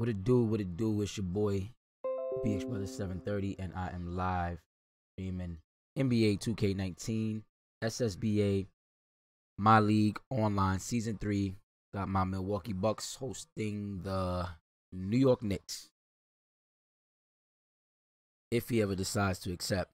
What it do? What it do? It's your boy BX Brother 730, and I am live streaming NBA 2K19, SSBA, My League Online Season 3. Got my Milwaukee Bucks hosting the New York Knicks, if he ever decides to accept.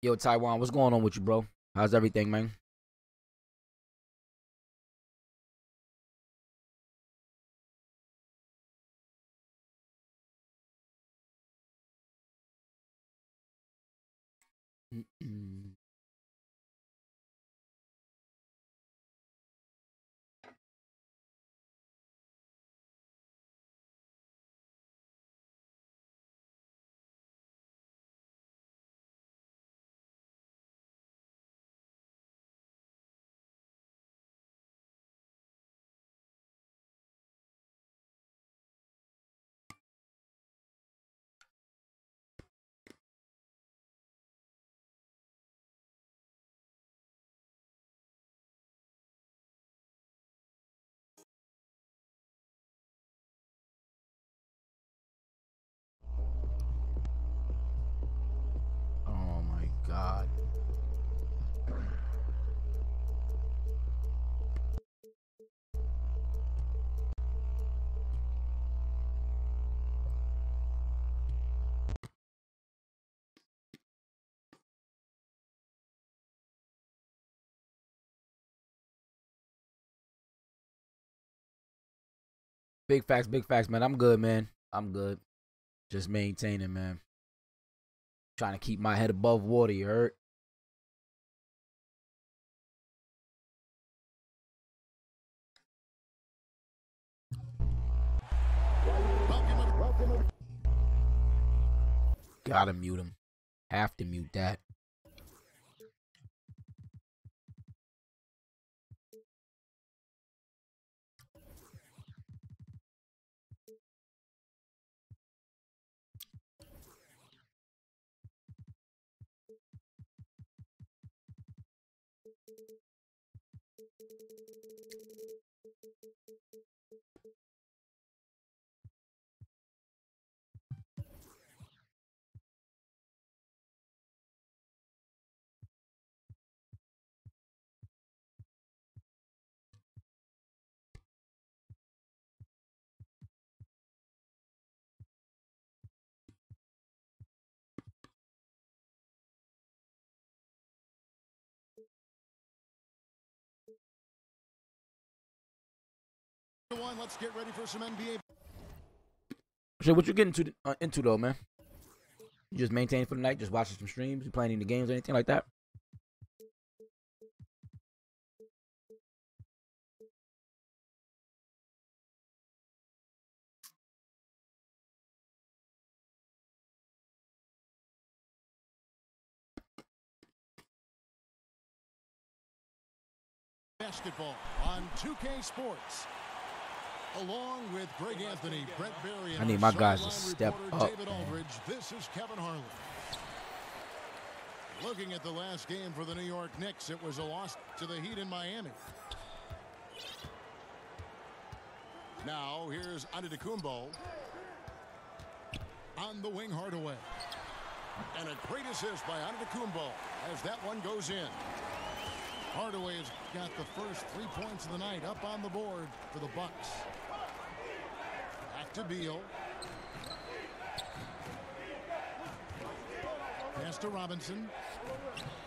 Yo, Taiwan, what's going on with you, bro? How's everything, man? Oh my God. Big facts, man. I'm good, man. I'm good. Just maintaining, man. Trying to keep my head above water, you heard? Gotta mute him. Have to mute that. Let's get ready for some NBA. So what you getting into though, man? You just maintaining for the night, just watching some streams, you playing any games or anything like that? Basketball on 2K Sports. Along with Greg Anthony, Brett Berry, and I need my guys to step up. David Aldridge, this is Kevin Harlan. Looking at the last game for the New York Knicks, it was a loss to the Heat in Miami. Now here's Antetokounmpo on the wing, Hardaway, and a great assist by Antetokounmpo as that one goes in. Hardaway has got the first 3 points of the night up on the board for the Bucks. Back to Beal. Pass to Robinson.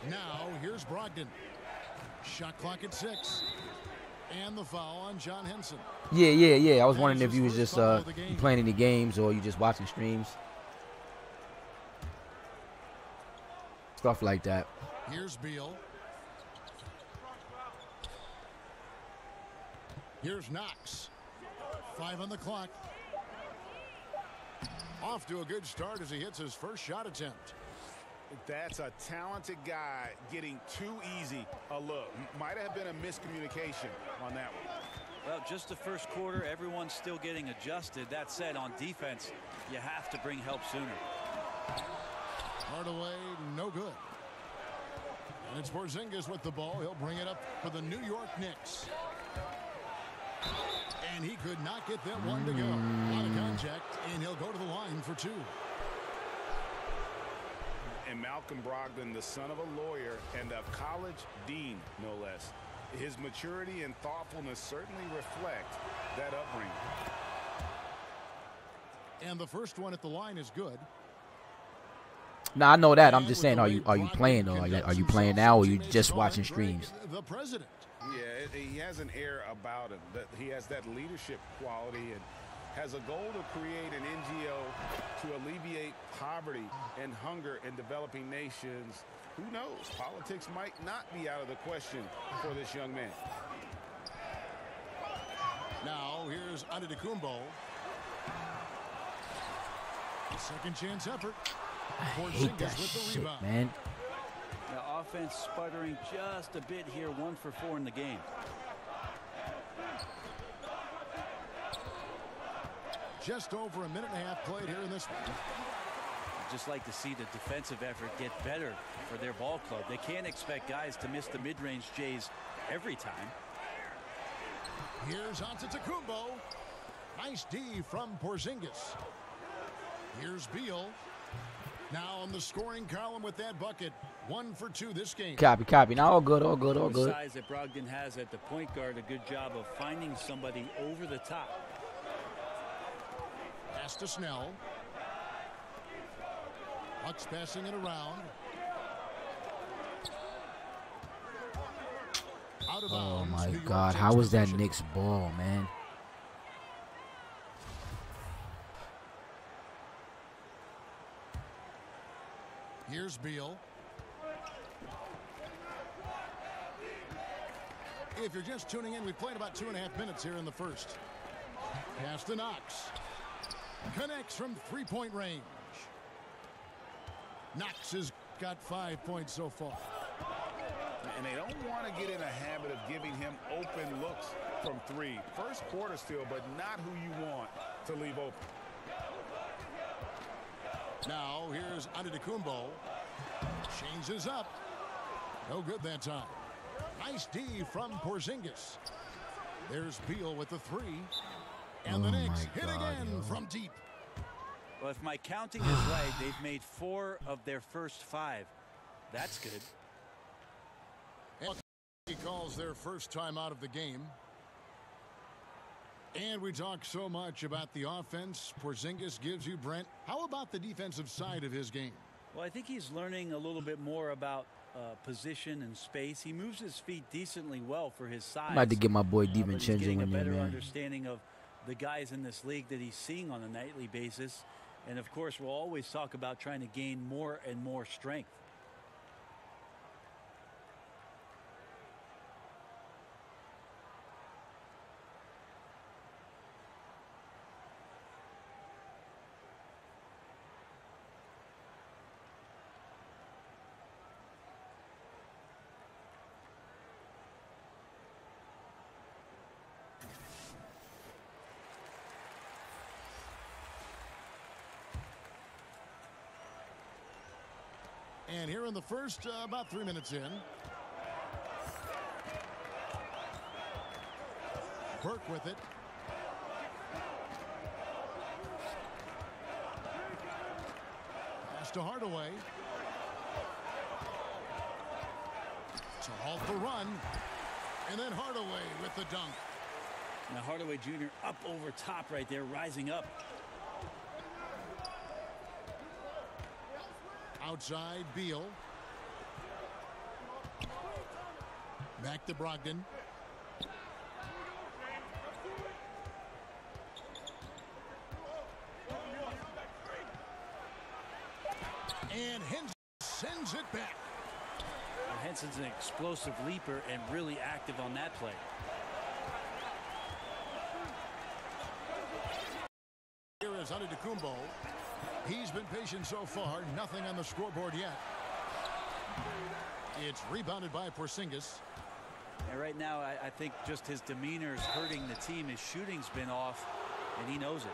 Now here's Brogdon. Shot clock at 6. And the foul on John Henson. Yeah. I was wondering if you was just playing any games or you just watching streams. Stuff like that. Here's Beal. Here's Knox. 5 on the clock. Off to a good start as he hits his first shot attempt. That's a talented guy getting too easy a look. Might have been a miscommunication on that one. Well, just the first quarter, everyone's still getting adjusted. That said, on defense, you have to bring help sooner. Hardaway, no good. And it's Porzingis with the ball. He'll bring it up for the New York Knicks. And he could not get that one to go. A lot of contact, and he'll go to the line for 2. And Malcolm Brogdon, the son of a lawyer and a college dean, no less. His maturity and thoughtfulness certainly reflect that upbringing. And the first one at the line is good. Now I know that. I'm just saying, are you playing though? Are you playing now, or are you just watching streams? The president. Yeah, he has an air about him. That he has that leadership quality and has a goal to create an NGO to alleviate poverty and hunger in developing nations. Who knows? Politics might not be out of the question for this young man. Now here's Antetokounmpo. Second chance effort. I hate that shit, man. The offense sputtering just a bit here. 1 for 4 in the game. Just over a minute and a half played here in this one. I'd just like to see the defensive effort get better for their ball club. They can't expect guys to miss the mid-range Jays every time. Here's Antetokounmpo. Nice D from Porzingis. Here's Beal. Now on the scoring column with that bucket. 1 for 2 this game. Copy. Now all good. The size that Brogdon has at the point guard, a good job of finding somebody over the top. Pass to Snell. Bucks passing it around. Out of bounds. Oh my God, how was that Knicks ball, man? Here's Beal. If you're just tuning in, we played about 2.5 minutes here in the first. Pass to Knox. Connects from 3-point range. Knox has got 5 points so far. And they don't want to get in a habit of giving him open looks from 3. First quarter still, but not who you want to leave open. Now here's Antetokounmpo. Changes up. No good that time. Nice D from Porzingis. There's Beal with the 3. And the Knicks hit again from deep. Well, if my counting is right, they've made 4 of their first 5. That's good. And he calls their first time out of the game. And we talk so much about the offense Porzingis gives you, Brent. How about the defensive side of his game? Well, I think he's learning a little bit more about position and space. He moves his feet decently well for his size. I'm about to get my boy DiVincenzo He's getting a in there, better man. understanding of the guys in this league that he's seeing on a nightly basis. And, of course, we'll always talk about trying to gain more and more strength. And here in the first, about 3 minutes in. Burke with it. Pass to Hardaway. To halt the run. And then Hardaway with the dunk. Now Hardaway Jr. up over top right there, rising up. Outside, Beal. Back to Brogdon. And Henson sends it back. Well, Henson's an explosive leaper and really active on that play. Here is Antetokounmpo. He's been patient so far. Nothing on the scoreboard yet. It's rebounded by Porzingis. And right now, I think just his demeanor is hurting the team. His shooting's been off, and he knows it.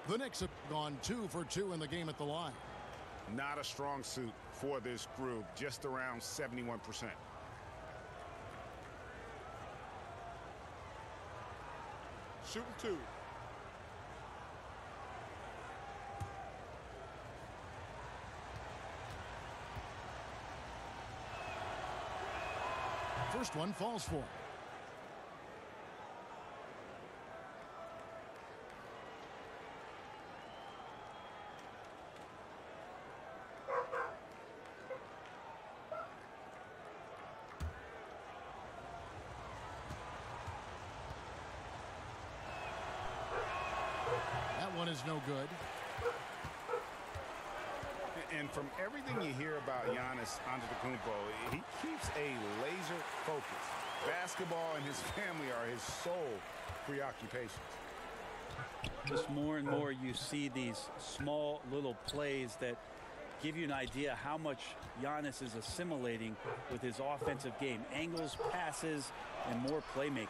The Knicks have gone 2 for 2 in the game at the line. Not a strong suit for this group, just around 71%. Shooting 2. First one falls for him. That one is no good. And from everything you hear about Giannis Antetokounmpo, he keeps a laser focus. Basketball and his family are his sole preoccupations. Just more and more you see these small little plays that give you an idea how much Giannis is assimilating with his offensive game. Angles, passes, and more playmaking.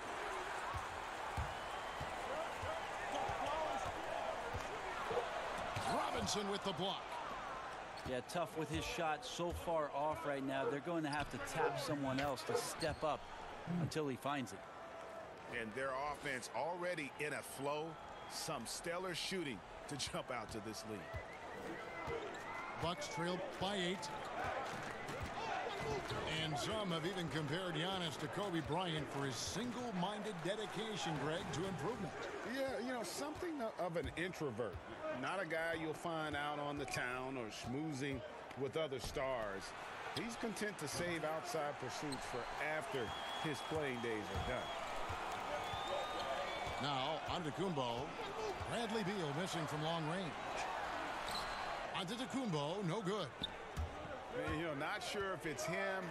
Robinson with the block. Yeah, tough with his shot so far off right now. They're going to have to tap someone else to step up until he finds it. And their offense already in a flow. Some stellar shooting to jump out to this lead. Bucks trail by 8. And some have even compared Giannis to Kobe Bryant for his single-minded dedication, Greg, to improvement. Yeah, you know, something of an introvert. Not a guy you'll find out on the town or schmoozing with other stars. He's content to save outside pursuits for after his playing days are done. Now, Antetokounmpo. Bradley Beal missing from long range. Antetokounmpo, no good. You know, not sure if it's him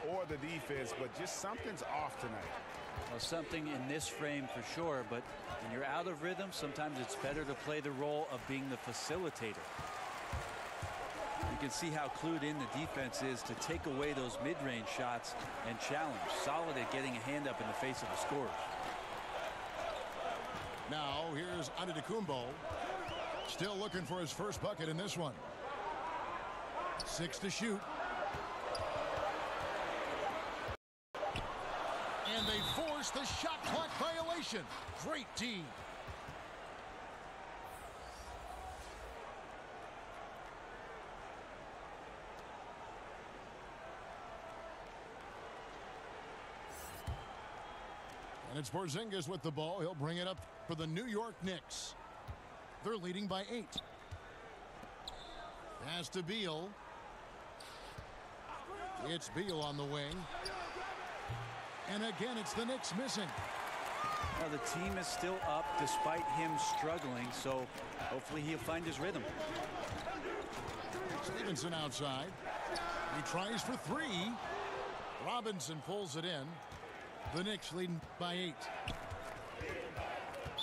or the defense, but just something's off tonight. Well, something in this frame for sure, but when you're out of rhythm, sometimes it's better to play the role of being the facilitator. You can see how clued in the defense is to take away those mid-range shots and challenge. Solid at getting a hand up in the face of the scorers. Now, here's Antetokounmpo. Still looking for his first bucket in this one. 6 to shoot. And they force the shot clock violation. Great D. And it's Porzingis with the ball. He'll bring it up for the New York Knicks. They're leading by 8. Pass to Beal. It's Beal on the wing. And again, it's the Knicks missing. Now, the team is still up despite him struggling, so hopefully he'll find his rhythm. Stevenson outside. He tries for 3. Robinson pulls it in. The Knicks leading by 8.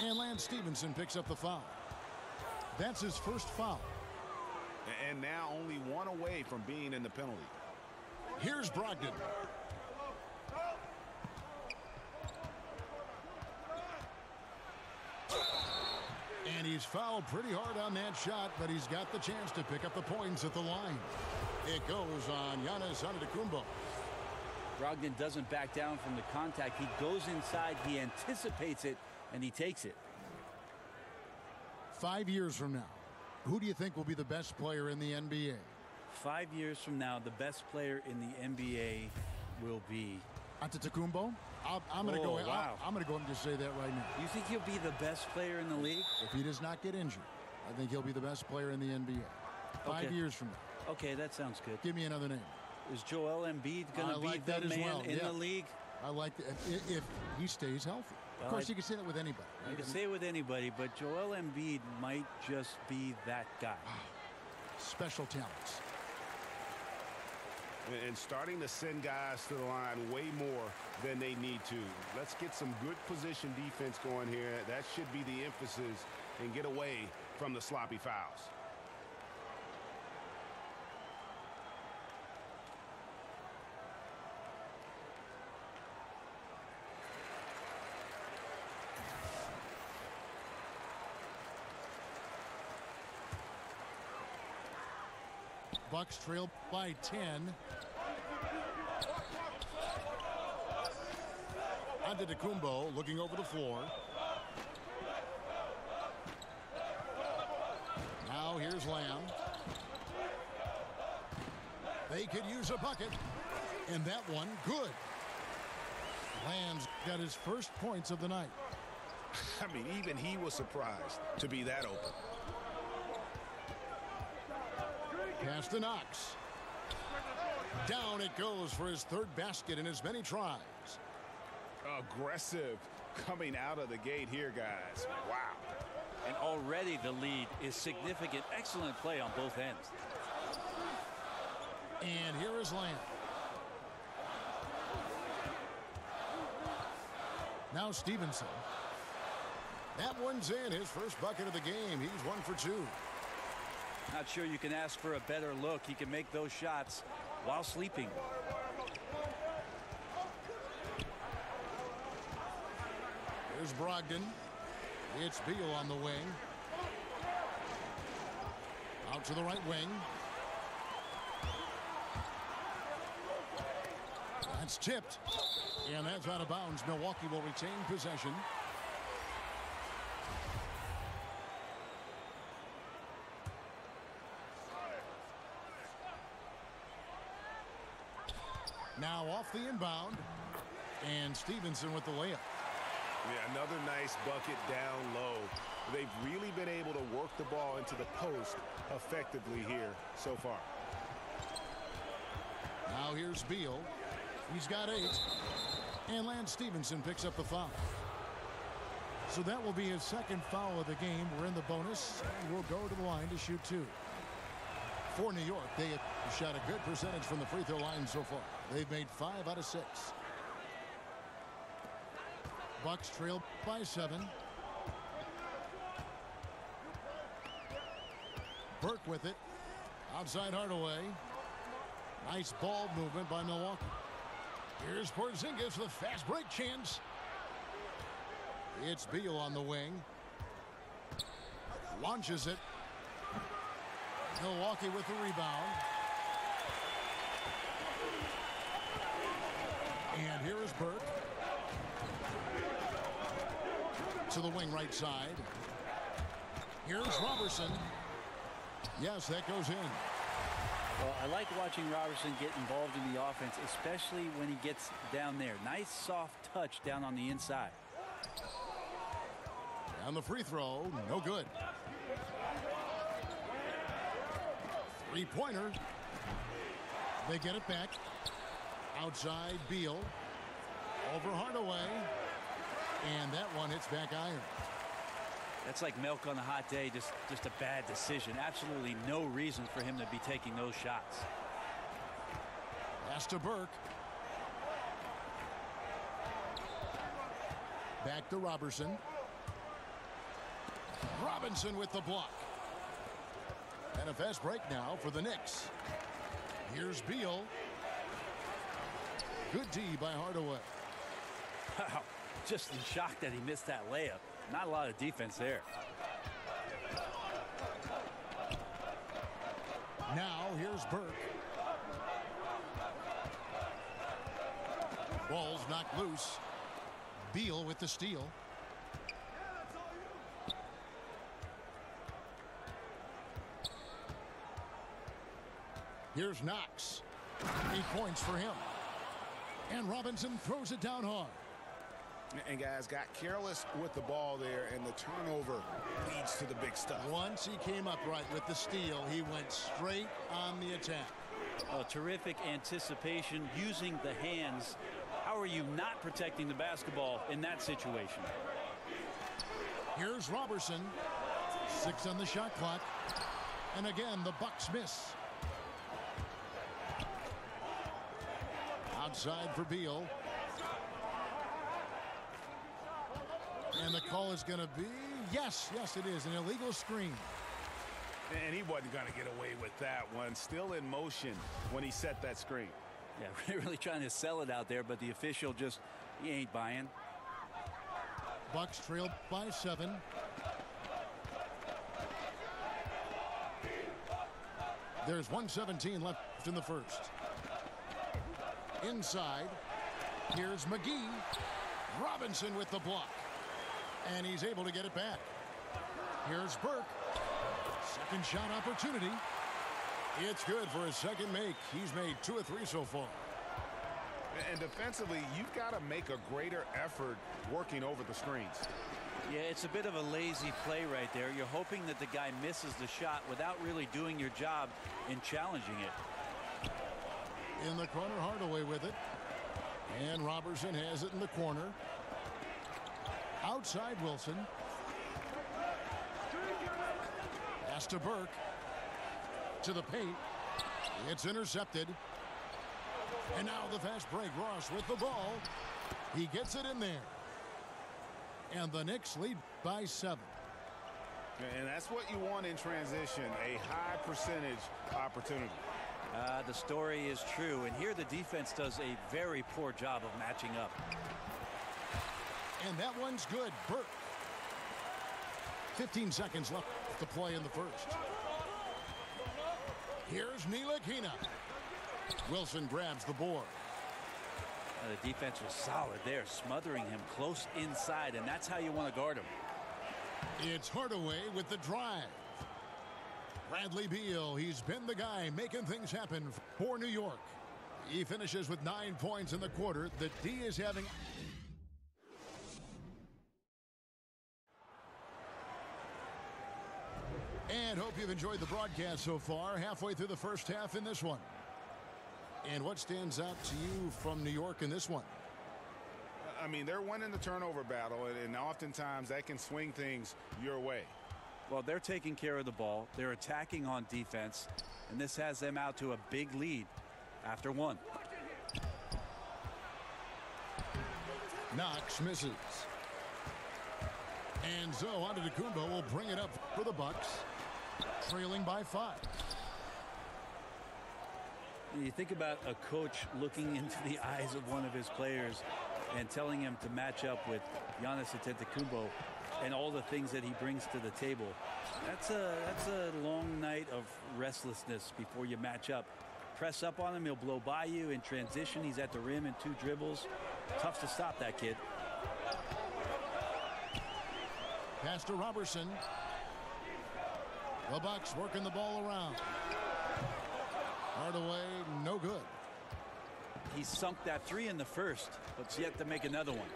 And Lance Stevenson picks up the foul. That's his first foul. And now only one away from being in the penalty. Here's Brogdon. And he's fouled pretty hard on that shot, but he's got the chance to pick up the points at the line. It goes on Giannis Antetokounmpo. Brogdon doesn't back down from the contact. He goes inside, he anticipates it, and he takes it. 5 years from now, who do you think will be the best player in the NBA? 5 years from now, the best player in the NBA will be Antetokounmpo? I'm going to go. Wow. I'm going to go and just say that right now. You think he'll be the best player in the league? If he does not get injured, I think he'll be the best player in the NBA. 5 years from now. Okay, that sounds good. Give me another name. Is Joel Embiid going to be like the that as man well. in the league? I like that if he stays healthy. Of course, you can say that with anybody. Right? You can say it with anybody, but Joel Embiid might just be that guy. Special talents. And starting to send guys to the line way more than they need to. Let's get some good position defense going here. That should be the emphasis, and get away from the sloppy fouls. Bucks trail by 10. Antetokounmpo looking over the floor. Now here's Lamb. They could use a bucket. And that one, good. Lamb's got his first points of the night. I mean, even he was surprised to be that open. Pass to Knox. Down it goes for his third basket in as many tries. Aggressive coming out of the gate here, guys. Wow. And already the lead is significant. Excellent play on both ends. And here is Lamb. Now Stevenson. That one's in. His first bucket of the game. He's 1 for 2. Not sure you can ask for a better look. He can make those shots while sleeping. Here's Brogdon. It's Beal on the wing. Out to the right wing. That's tipped. And that's out of bounds. Milwaukee will retain possession. Now off the inbound. And Stevenson with the layup. Yeah, another nice bucket down low. They've really been able to work the ball into the post effectively here so far. Now here's Beal. He's got 8. And Lance Stevenson picks up the foul. So that will be his second foul of the game. We're in the bonus. And we'll go to the line to shoot 2. For New York, they have shot a good percentage from the free throw line so far. They've made 5 out of 6. Bucks trail by 7. Burke with it. Outside Hardaway. Nice ball movement by Milwaukee. Here's Porzingis with a fast break chance. It's Beal on the wing. Launches it. Milwaukee with the rebound. And here is Burke. To the wing right side. Here's Robertson. Yes, that goes in. Well, I like watching Robertson get involved in the offense, especially when he gets down there. Nice soft touch down on the inside. And the free throw, no good. Three-pointer. They get it back. Outside Beal. Over Hardaway. And that one hits back iron. That's like milk on a hot day, just a bad decision. Absolutely no reason for him to be taking those shots. Pass to Burke. Back to Robertson. Robinson with the block. And a fast break now for the Knicks. Here's Beal. Good D by Hardaway. Wow, just in shock that he missed that layup. Not a lot of defense there. Now here's Burke. Ball's knocked loose. Beal with the steal. Here's Knox. 8 points for him. And Robinson throws it down hard. And guys got careless with the ball there, and the turnover leads to the big stuff. Once he came up right with the steal, he went straight on the attack. Oh, terrific anticipation using the hands. How How are you not protecting the basketball in that situation? Here's Robertson. 6 on the shot clock. And again, the Bucks miss. Outside for Beal. And the call is going to be, yes, it is, an illegal screen. And he wasn't going to get away with that one. Still in motion when he set that screen. Yeah, really trying to sell it out there, but the official just, he ain't buying. Bucks trailed by 7. There's 1:17 left in the first. Inside, here's McGee. Robinson with the block. And he's able to get it back. Here's Burke. Second shot opportunity. It's good for his second make. He's made 2 of 3 so far. And defensively, you've got to make a greater effort working over the screens. Yeah, it's a bit of a lazy play right there. You're hoping that the guy misses the shot without really doing your job in challenging it. In the corner, Hardaway with it. And Robertson has it in the corner. Outside Wilson. Pass to Burke. To the paint. It's intercepted. And now the fast break. Ross with the ball. He gets it in there. And the Knicks lead by 7. And that's what you want in transition, a high percentage opportunity. The story is true, and here the defense does a very poor job of matching up. And that one's good. Burke. 15 seconds left to play in the first. Here's Ntilikina. Wilson grabs the board. The defense was solid there, smothering him close inside, and that's how you want to guard him. It's Hardaway with the drive. Bradley Beal, he's been the guy making things happen for New York. He finishes with 9 points in the quarter. The D is having... And hope you've enjoyed the broadcast so far. Halfway through the first half in this one. And what stands out to you from New York in this one? I mean, they're winning the turnover battle, and oftentimes that can swing things your way. Well, they're taking care of the ball. They're attacking on defense, and this has them out to a big lead after 1. Knox misses. And so Antetokounmpo will bring it up for the Bucks, trailing by 5. You think about a coach looking into the eyes of one of his players and telling him to match up with Giannis Antetokounmpo and all the things that he brings to the table. That's a long night of restlessness before you match up. Press up on him, he'll blow by you. In transition, he's at the rim in 2 dribbles. Tough to stop that kid. Pass to Robertson. The Bucks working the ball around. Hardaway, no good. He sunk that 3 in the first, but's yet to make another one.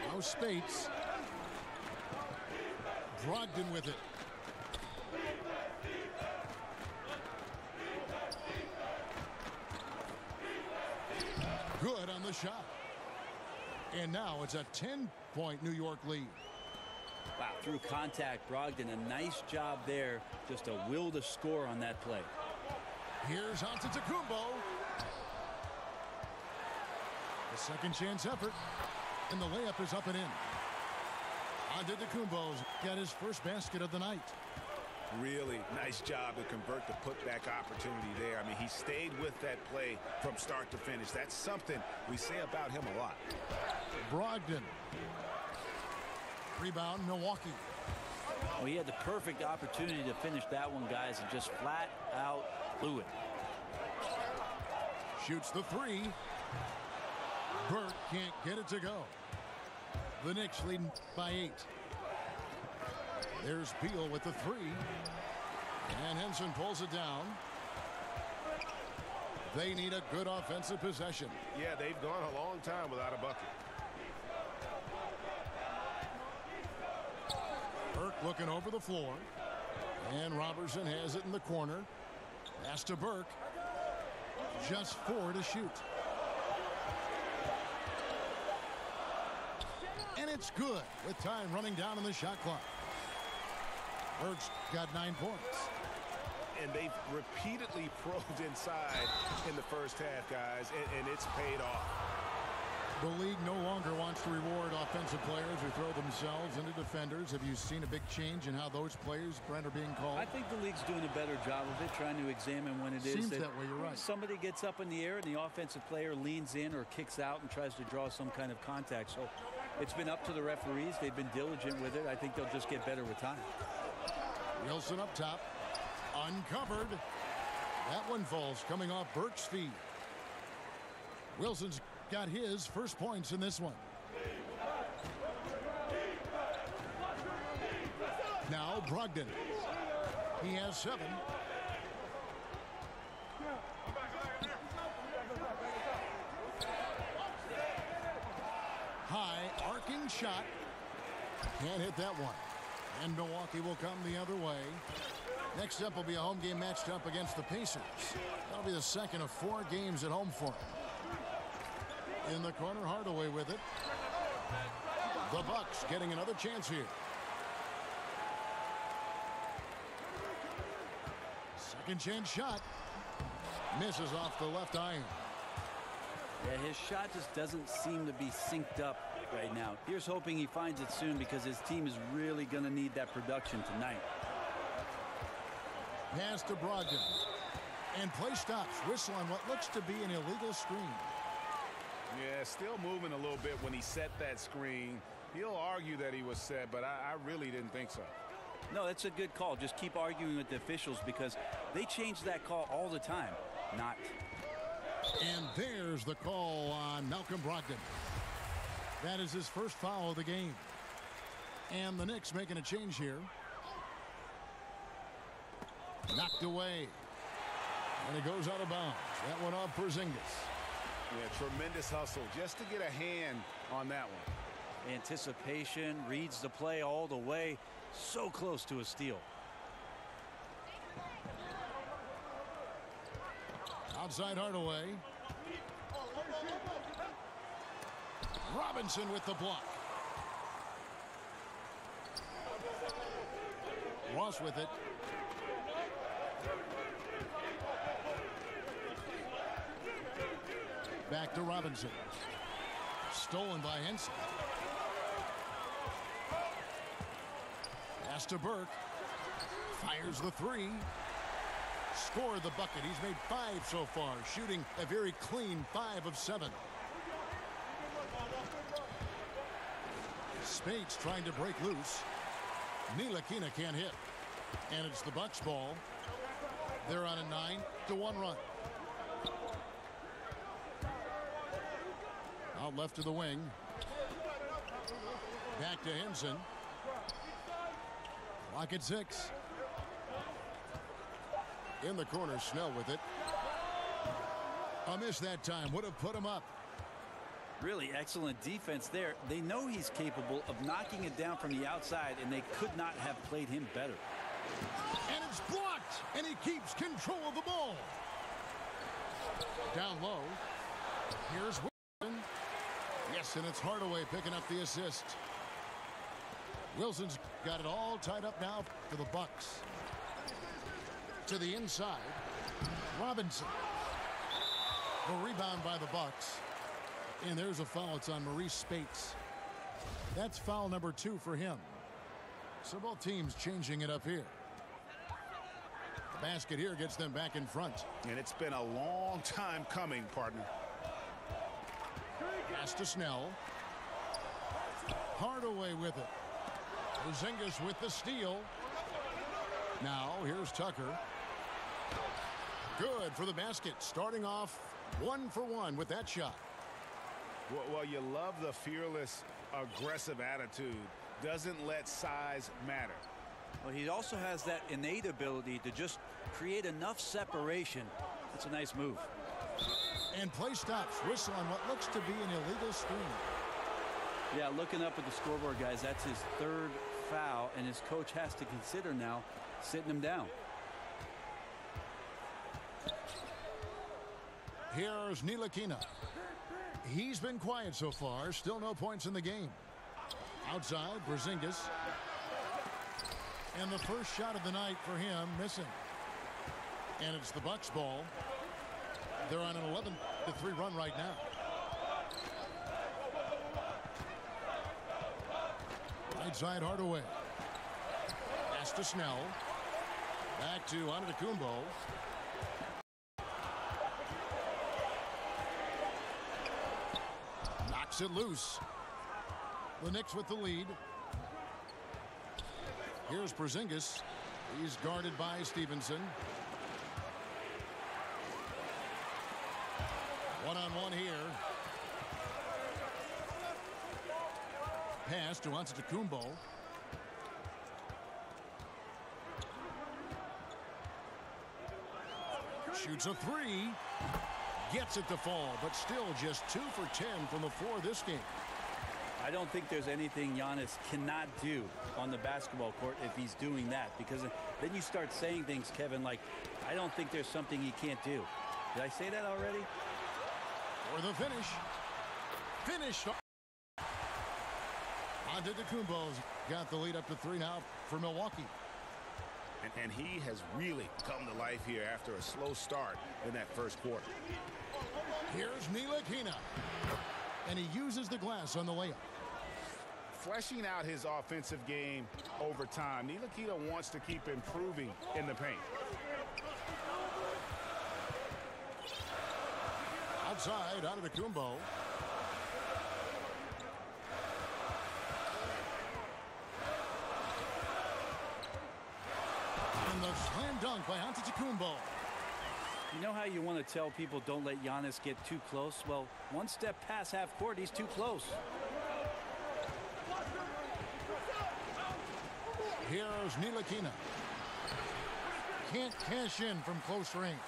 Now Spates. Brogdon with it. Good on the shot. And now it's a 10-point New York lead. Wow, through contact, Brogdon, a nice job there. Just a will to score on that play. Here's Antetokounmpo. The second chance effort. And the layup is up and in. Antetokounmpo's got his first basket of the night. Really nice job to convert the putback opportunity there. I mean, he stayed with that play from start to finish. That's something we say about him a lot. Brogdon. Rebound, Milwaukee. Oh, he had the perfect opportunity to finish that one, guys, and just flat out blew it. Shoots the 3. Burke can't get it to go. The Knicks leading by 8. There's Beal with the 3. And Henson pulls it down. They need a good offensive possession. Yeah, they've gone a long time without a bucket. Burke looking over the floor. And Robertson has it in the corner. Pass to Burke. Just 4 to shoot. And it's good with time running down on the shot clock. Burks got 9 points. And they've repeatedly probed inside in the first half, guys, and it's paid off. The league no longer wants to reward offensive players who throw themselves into defenders. Have you seen a big change in how those plays, Brent, are being called? I think the league's doing a better job of it, trying to examine when it is Seems that way, you're right. Somebody gets up in the air and the offensive player leans in or kicks out and tries to draw some kind of contact. So it's been up to the referees. They've been diligent with it. I think they'll just get better with time. Wilson up top. Uncovered. That one falls coming off Burke's feet. Wilson's got his first points in this one. Now Brogdon. He has 7. High arcing shot. Can't hit that one. And Milwaukee will come the other way. Next up will be a home game matched up against the Pacers. That'll be the second of 4 games at home for him. In the corner, Hardaway with it. The Bucks getting another chance here. Second chance shot. Misses off the left iron. Yeah, his shot just doesn't seem to be synced up right now. Here's hoping he finds it soon because his team is really going to need that production tonight. Pass to Brogdon. And play stops. Whistle on what looks to be an illegal screen. Yeah, still moving a little bit when he set that screen. He'll argue that he was set, but I really didn't think so. No, that's a good call. Just keep arguing with the officials because they change that call all the time. Not. And there's the call on Malcolm Brogdon. That is his first foul of the game. And the Knicks making a change here. Knocked away. And it goes out of bounds. That went off Porzingis. Yeah, tremendous hustle just to get a hand on that one. Anticipation, reads the play all the way. So close to a steal. Outside Hardaway. Robinson with the block. Ross with it. Back to Robinson. Stolen by Henson. Pass to Burke. Fires the 3. Scored the bucket. He's made 5 so far, shooting a very clean 5 of 7. Spates trying to break loose. Ntilikina can't hit. And it's the Bucks ball. They're on a 9-1 run. Out left to the wing. Back to Henson. Clock at 6. In the corner, Snell with it. A miss that time. Would have put him up. Really excellent defense there. They know he's capable of knocking it down from the outside, and they could not have played him better. And it's blocked. And he keeps control of the ball. Down low. Here's Wilson. Yes, and it's Hardaway picking up the assist. Wilson's got it all tied up now for the Bucks. To the inside. Robinson. The rebound by the Bucks. And there's a foul. It's on Maurice Spates. That's foul number 2 for him. So both teams changing it up here. The basket here gets them back in front. And it's been a long time coming, partner. Pass to Snell. Hardaway with it. Porzingis with the steal. Now here's Tucker. Good for the basket. Starting off 1 for 1 with that shot. Well, you love the fearless, aggressive attitude. Doesn't let size matter. Well, he also has that innate ability to just create enough separation. That's a nice move. And play stops. Whistle on what looks to be an illegal screen. Yeah, looking up at the scoreboard, guys, that's his 3rd foul, and his coach has to consider now sitting him down. Here's Ntilikina. He's been quiet so far. Still no points in the game. Outside, Porzingis. And the first shot of the night for him, missing. And it's the Bucks ball. They're on an 11-3 run right now. Right side, Hardaway. Pass to Snell. Back to Antetokounmpo. Knocks it loose. The Knicks with the lead. Here's Porzingis. He's guarded by Stevenson. One-on-one here. Pass to Antetokounmpo. Shoots a three. Gets it to fall, but still just 2 for 10 from the floor this game. I don't think there's anything Giannis cannot do on the basketball court if he's doing that, because then you start saying things, Kevin, like, I don't think there's something he can't do. Did I say that already? For the finish. Finish. Antetokounmpo's got the lead up to 3 now for Milwaukee. And he has really come to life here after a slow start in that first quarter. Here's Ntilikina. And he uses the glass on the layup. Fleshing out his offensive game over time. Ntilikina wants to keep improving in the paint. Outside, Antetokounmpo. And the slam dunk by Antetokounmpo. You know how you want to tell people don't let Giannis get too close? Well, one step past half court, he's too close. Here's Ntilikina. Can't cash in from close range.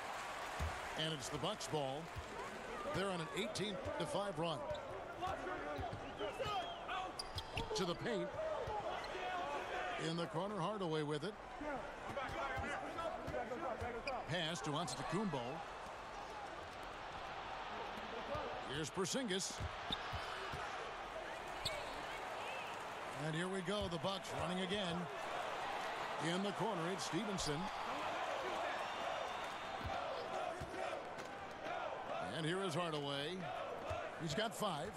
And it's the Bucks ball. They're on an 18-5 run. To the paint. In the corner, Hardaway with it. Pass to Antetokounmpo. Here's Porzingis. And here we go, the Bucks running again. In the corner, it's Stevenson. And here is Hardaway. He's got 5.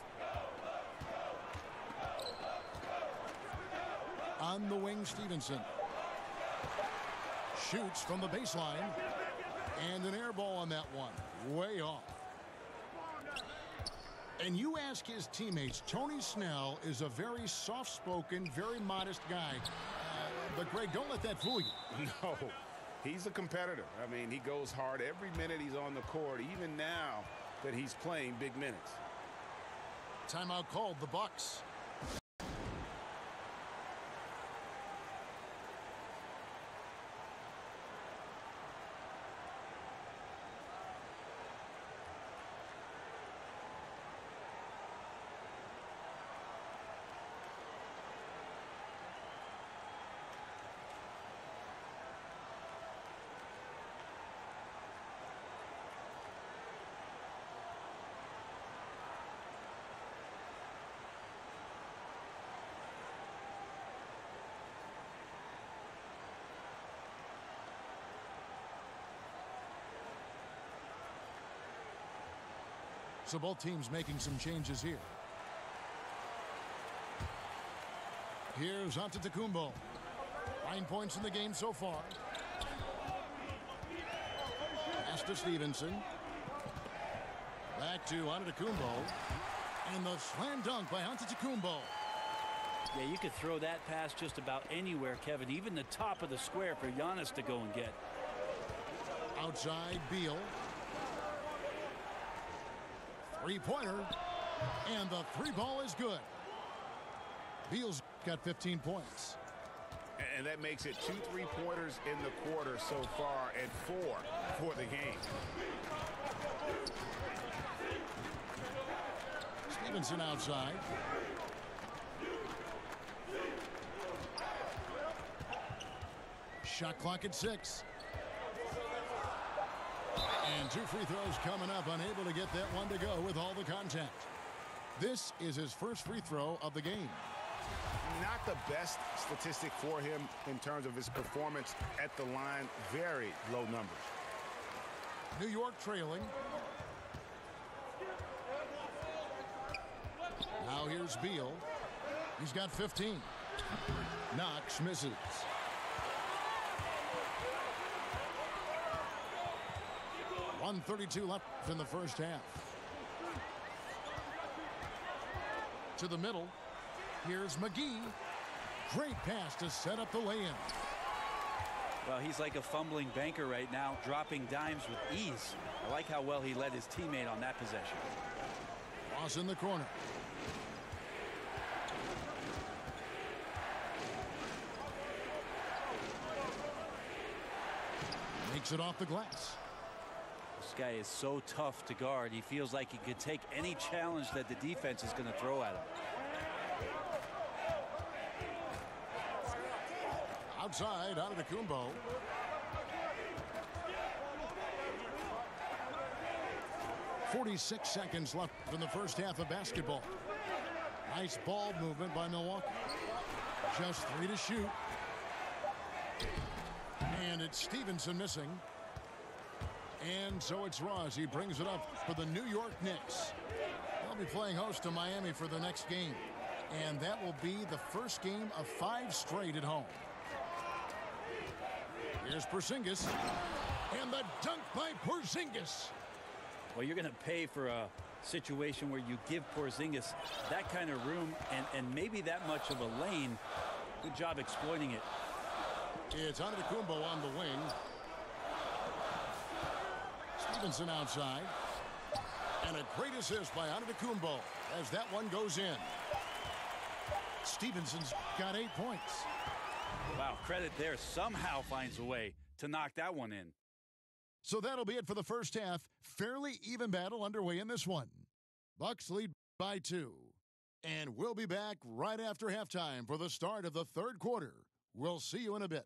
On the wing, Stevenson. Shoots from the baseline. And an air ball on that one. Way off. And you ask his teammates, Tony Snell is a very soft-spoken, very modest guy. But, Greg, don't let that fool you. No, he's a competitor. I mean, he goes hard every minute he's on the court, even now that he's playing big minutes. Timeout called, the Bucks. So both teams making some changes here. Here's Antetokounmpo. 9 points in the game so far. Pass to Stevenson. Back to Antetokounmpo. And the slam dunk by Antetokounmpo. Yeah, you could throw that pass just about anywhere, Kevin, even the top of the square for Giannis to go and get. Outside, Beal. Three-pointer, and the 3-ball is good. Beal's got 15 points. And that makes it 2 3-pointers in the quarter so far and 4 for the game. Stevenson outside. Shot clock at 6. And 2 free throws coming up, unable to get that one to go with all the contact. This is his first free throw of the game. not the best statistic for him in terms of his performance at the line. Very low numbers. New York trailing. Now here's Beal. He's got 15. Knox misses. .132 left in the first half. To the middle. Here's McGee. Great pass to set up the lay-in. Well, he's like a fumbling banker right now, dropping dimes with ease. I like how well he led his teammate on that possession. Cross in the corner. Makes it off the glass. This guy is so tough to guard. He feels like he could take any challenge that the defense is going to throw at him. Outside, Antetokounmpo. .46 seconds left in the first half of basketball. Nice ball movement by Milwaukee. Just 3 to shoot. And it's Stevenson missing. And so it's Ross. He brings it up for the New York Knicks. They'll be playing host to Miami for the next game. And that will be the first game of 5 straight at home. Here's Porzingis. And the dunk by Porzingis. Well, you're going to pay for a situation where you give Porzingis that kind of room and maybe that much of a lane. Good job exploiting it. It's Antetokounmpo on the wing. Stevenson outside. And a great assist by Antetokounmpo as that one goes in. Stevenson's got 8 points. Wow, credit there. Somehow finds a way to knock that one in. So that'll be it for the first half. Fairly even battle underway in this one. Bucks lead by 2. And we'll be back right after halftime for the start of the third quarter. We'll see you in a bit.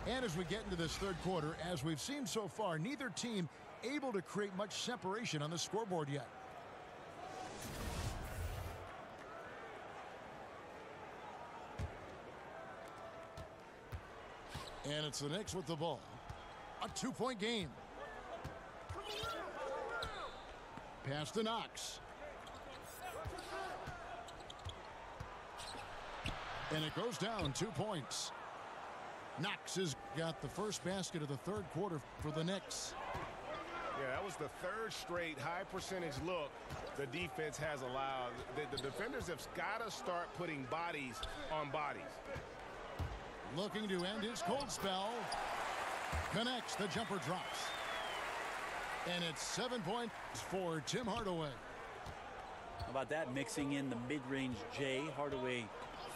And as we get into this third quarter, as we've seen so far, neither team able to create much separation on the scoreboard yet. And it's the Knicks with the ball. A 2-point game. Pass to Knox. And it goes down 2 points. Knox has got the first basket of the third quarter for the Knicks. Yeah, that was the third straight high percentage look the defense has allowed. The defenders have got to start putting bodies on bodies. Looking to end his cold spell. Connects, the jumper drops. And it's 7 points for Tim Hardaway. How about that, mixing in the mid-range J. Hardaway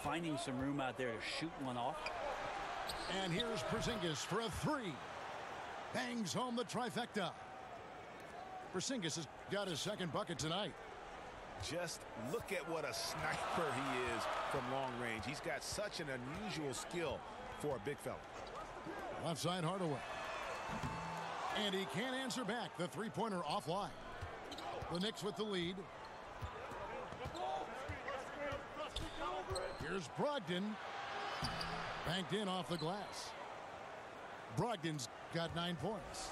finding some room out there to shoot one off. And here's Porzingis for a 3. Bangs home the trifecta. Porzingis has got his second bucket tonight. Just look at what a sniper he is from long range. He's got such an unusual skill for a big fella. Left side Hardaway. And he can't answer back. The three-pointer offline. The Knicks with the lead. Here's Brogdon. Banked in off the glass. Brogdon's got 9 points.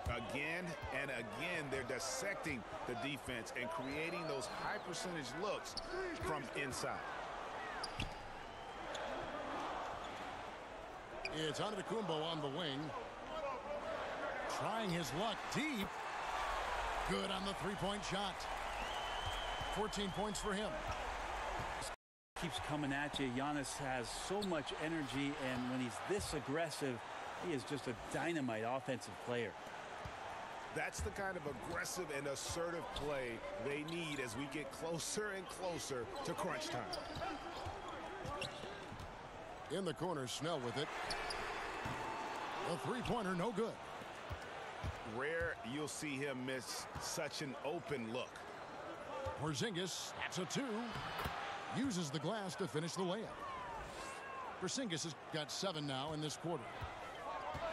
Again and again, they're dissecting the defense and creating those high percentage looks from inside. It's Antetokounmpo on the wing. Trying his luck deep. Good on the three-point shot. 14 points for him. Keeps coming at you. Giannis has so much energy, and when he's this aggressive, he is just a dynamite offensive player. That's the kind of aggressive and assertive play they need as we get closer and closer to crunch time. In the corner, Snell with it. The three-pointer, no good. Rare you'll see him miss such an open look. Porzingis, that's a 2. Uses the glass to finish the layup. Porzingis has got 7 now in this quarter.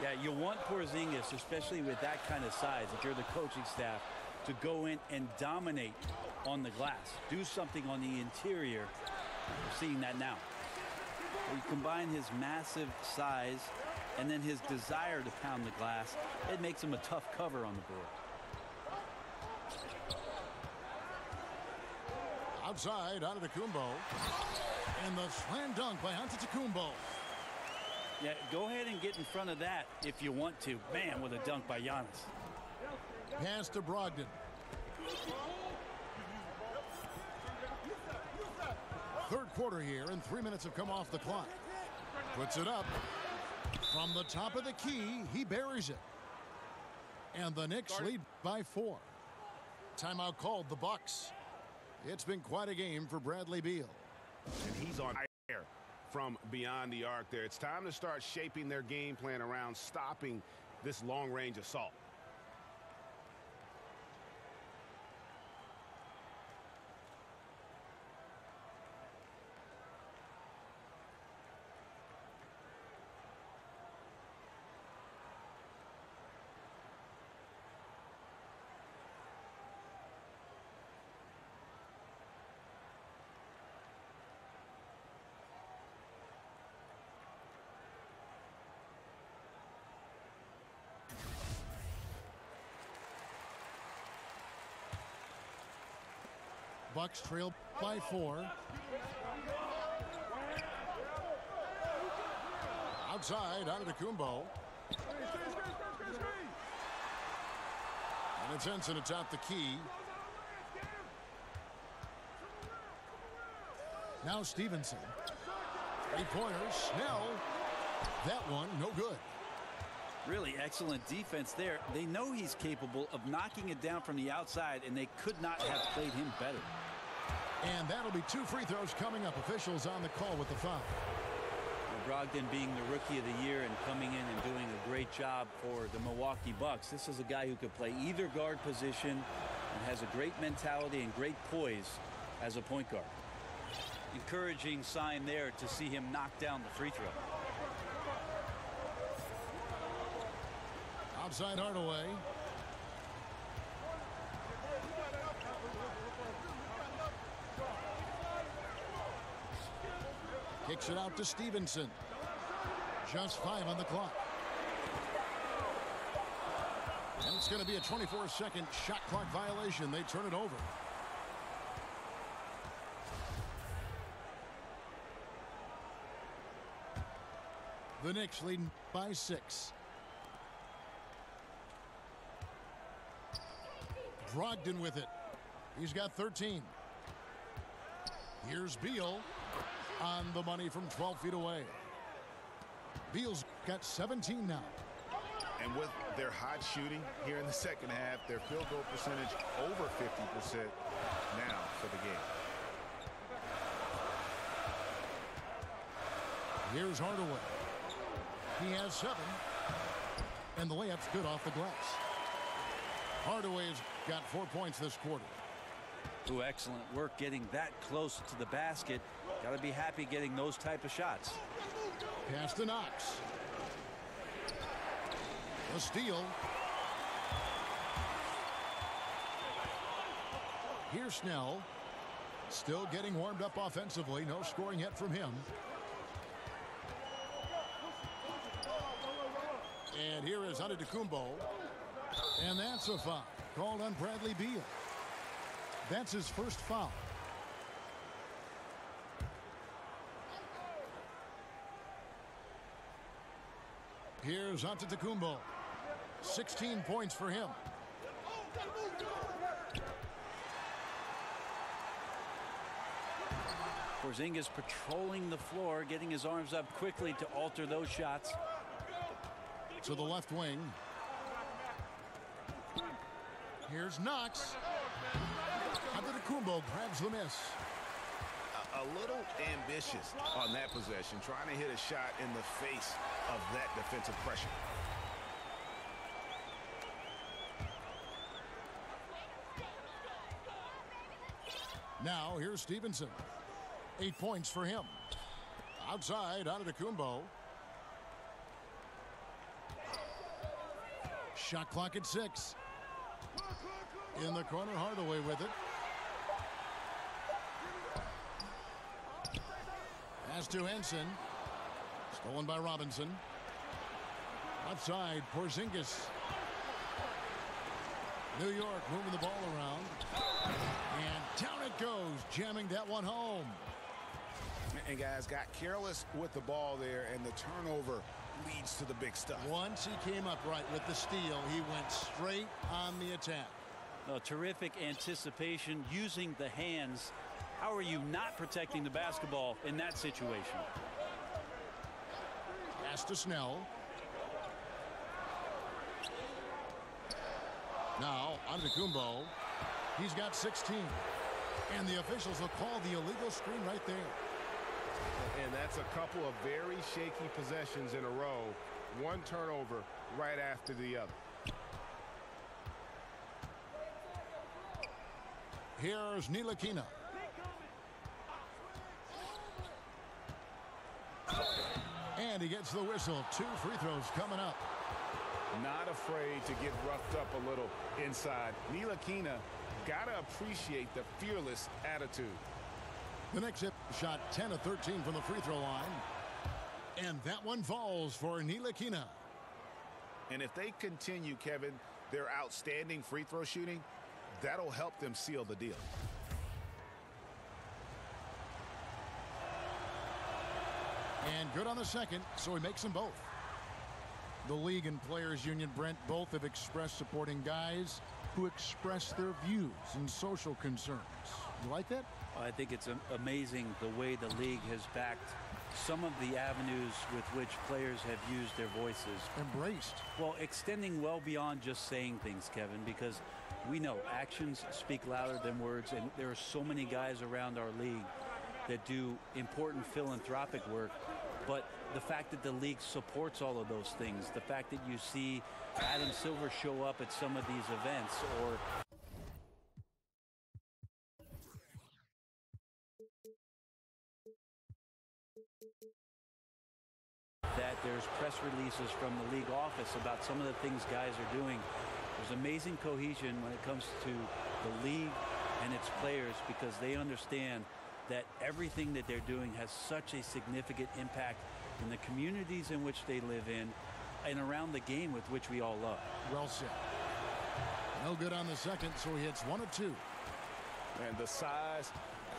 Yeah, you want Porzingis, especially with that kind of size, if you're the coaching staff, to go in and dominate on the glass. Do something on the interior. We're seeing that now. You combine his massive size and then his desire to pound the glass, it makes him a tough cover on the board. Outside, Antetokounmpo. And the slam dunk by Antetokounmpo. Yeah, go ahead and get in front of that if you want to. Man, with a dunk by Giannis. Pass to Brogdon. Third quarter here, and 3 minutes have come off the clock. Puts it up. From the top of the key, he buries it. And the Knicks lead by 4. Timeout called the Bucks. It's been quite a game for Bradley Beal. And he's on fire from beyond the arc there. It's time to start shaping their game plan around stopping this long-range assault. Bucks trail by 4. Outside, Antetokounmpo. And it's Henson atop the key. Now Stevenson. 3-pointer, Snell. That one, no good. Really excellent defense there. They know he's capable of knocking it down from the outside, and they could not have played him better. And that'll be 2 free throws coming up. Officials on the call with the foul. Brogdon being the rookie of the year and coming in and doing a great job for the Milwaukee Bucks. This is a guy who could play either guard position and has a great mentality and great poise as a point guard. Encouraging sign there to see him knock down the free throw. Outside Hardaway. Kicks it out to Stevenson. Just 5 on the clock. And it's going to be a 24-second shot clock violation. They turn it over. The Knicks leading by 6. Brogdon with it. He's got 13. Here's Beal on the money from 12 feet away. Beal's got 17 now. And with their hot shooting here in the second half, their field goal percentage over 50% now for the game. Here's Hardaway. He has 7. And the layup's good off the glass. Hardaway's got 4 points this quarter. Ooh, excellent work getting that close to the basket. Got to be happy getting those type of shots. Pass to Knox. A steal. Here's Snell. Still getting warmed up offensively. No scoring yet from him. And here is Antetokounmpo. And that's a foul called on Bradley Beal. That's his first foul. Here's Antetokounmpo. 16 points for him. Porzingis patrolling the floor, getting his arms up quickly to alter those shots. To the left wing. Here's Knox. Antetokounmpo grabs the miss. A little ambitious on that possession, trying to hit a shot in the face of that defensive pressure. Now here's Stevenson. 8 points for him. Outside, out of the Kumbo. Shot clock at 6. In the corner, Hardaway with it. Pass to Henson. Stolen by Robinson. Outside, Porzingis. New York moving the ball around. And down it goes, jamming that one home. And guys got careless with the ball there, and the turnover leads to the big stuff. Once he came up right with the steal, he went straight on the attack. Oh, terrific anticipation using the hands. How are you not protecting the basketball in that situation? Pass to Snell. Now, Antetokounmpo. He's got 16. And the officials will call the illegal screen right there. And that's a couple of very shaky possessions in a row. One turnover right after the other. Here's Ntilikina. And he gets the whistle. 2 free throws coming up. Not afraid to get roughed up a little inside. Ntilikina got to appreciate the fearless attitude. The Knicks hit shot 10 of 13 from the free throw line. And that one falls for Ntilikina. And if they continue, Kevin, their outstanding free throw shooting, that'll help them seal the deal. And good on the second, so he makes them both. The league and players union, Brent, both have expressed supporting guys who express their views and social concerns. You like that? I think it's amazing the way the league has backed some of the avenues with which players have used their voices. Embraced. Well, extending well beyond just saying things, Kevin, because we know actions speak louder than words, and there are so many guys around our league that do important philanthropic work. But the fact that the league supports all of those things, the fact that you see Adam Silver show up at some of these events, or that there's press releases from the league office about some of the things guys are doing. There's amazing cohesion when it comes to the league and its players, because they understand that everything that they're doing has such a significant impact in the communities in which they live in and around the game with which we all love. Well said. No good on the second, so he hits 1 of 2. And the size,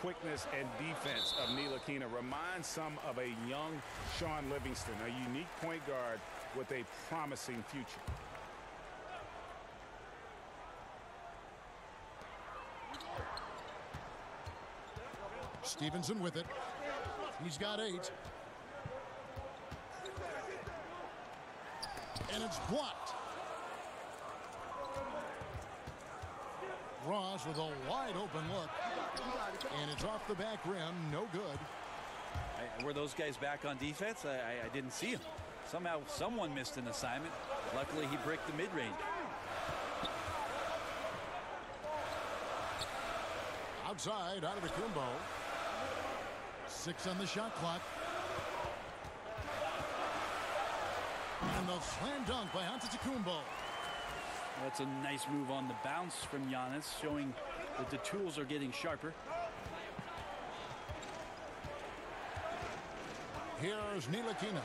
quickness, and defense of Ntilikina reminds some of a young Sean Livingston, a unique point guard with a promising future. Stevenson with it. He's got 8. And it's blocked. Ross with a wide open look. And it's off the back rim. No good. Were those guys back on defense? I didn't see him. Somehow someone missed an assignment. Luckily he bricked the mid-range. Outside, out of the Kumbo. 6 on the shot clock. And the slam dunk by Antetokounmpo. That's a nice move on the bounce from Giannis, showing that the tools are getting sharper. Here's Ntilikina.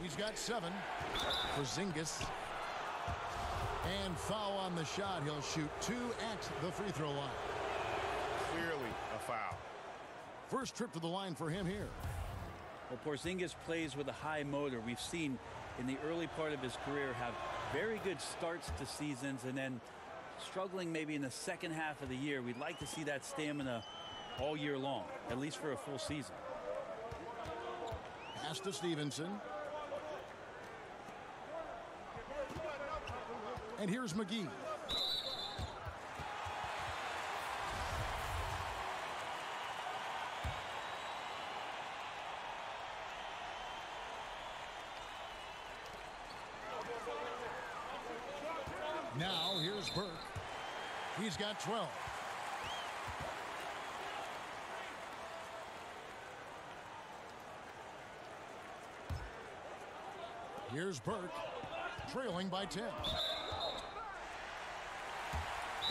He's got 7. Porzingis. And foul on the shot. He'll shoot 2 at the free throw line. Clearly a foul. First trip to the line for him here. Well, Porzingis plays with a high motor. We've seen in the early part of his career have very good starts to seasons and then struggling maybe in the second half of the year. We'd like to see that stamina all year long, at least for a full season. Pass to Stevenson. And here's McGee. Now here's Burke. He's got 12. Here's Burke, trailing by 10.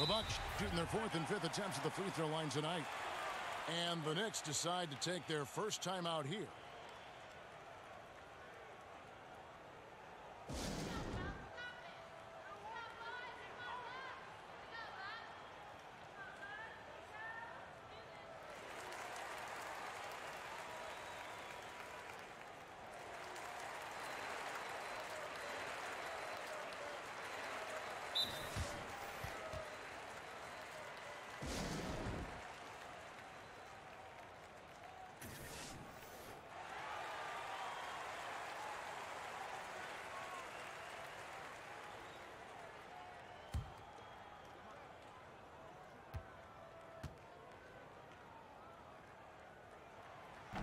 The Bucks shooting their 4th and 5th attempts at the free throw line tonight. And the Knicks decide to take their first time out here.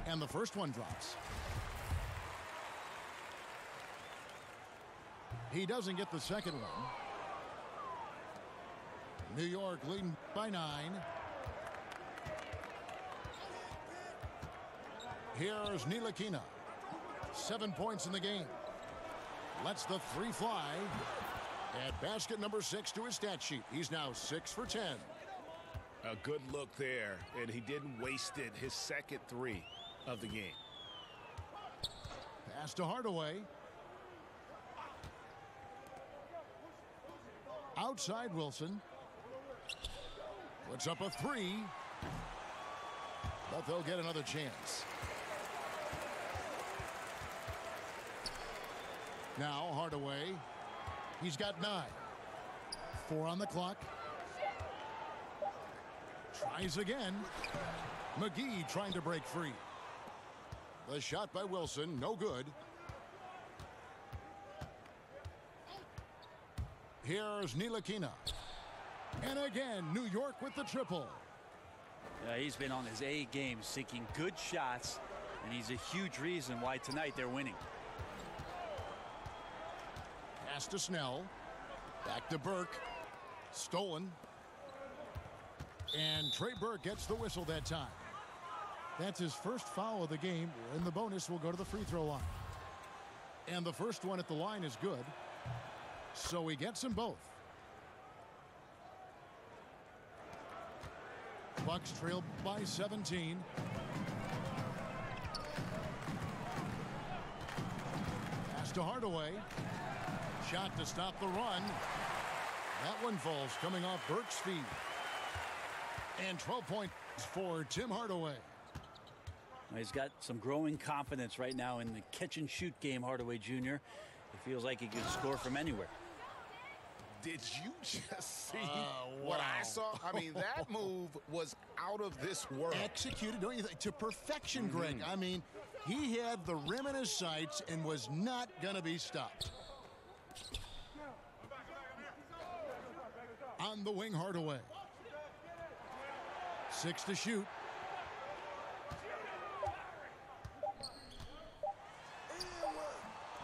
And the first one drops. He doesn't get the second one. New York leading by 9. Here's Ntilikina. 7 points in the game. Lets the 3 fly. At basket number 6 to his stat sheet. He's now 6 for 10. A good look there, and he didn't waste it. His second 3 of the game. Pass to Hardaway. Outside Wilson. Puts up a 3. But they'll get another chance. Now Hardaway. He's got 9. 4 on the clock. Tries again. McGee trying to break free. The shot by Wilson, no good. Here's Ntilikina. And again, New York with the triple. Yeah, he's been on his A game, seeking good shots, and he's a huge reason why tonight they're winning. Pass to Snell. Back to Burke. Stolen. And Trey Burke gets the whistle that time. That's his first foul of the game, and the bonus will go to the free throw line. And the first one at the line is good. So he gets them both. Bucks trail by 17. Pass to Hardaway. Shot to stop the run. That one falls coming off Burke's feet. And 12 points for Tim Hardaway. He's got some growing confidence right now in the catch-and-shoot game, Hardaway Jr. He feels like he can score from anywhere. Did you just see what I saw? I mean, that move was out of this world. Executed, don't you think, to perfection, Greg. I mean, he had the rim in his sights and was not going to be stopped. On the wing, Hardaway. 6 to shoot.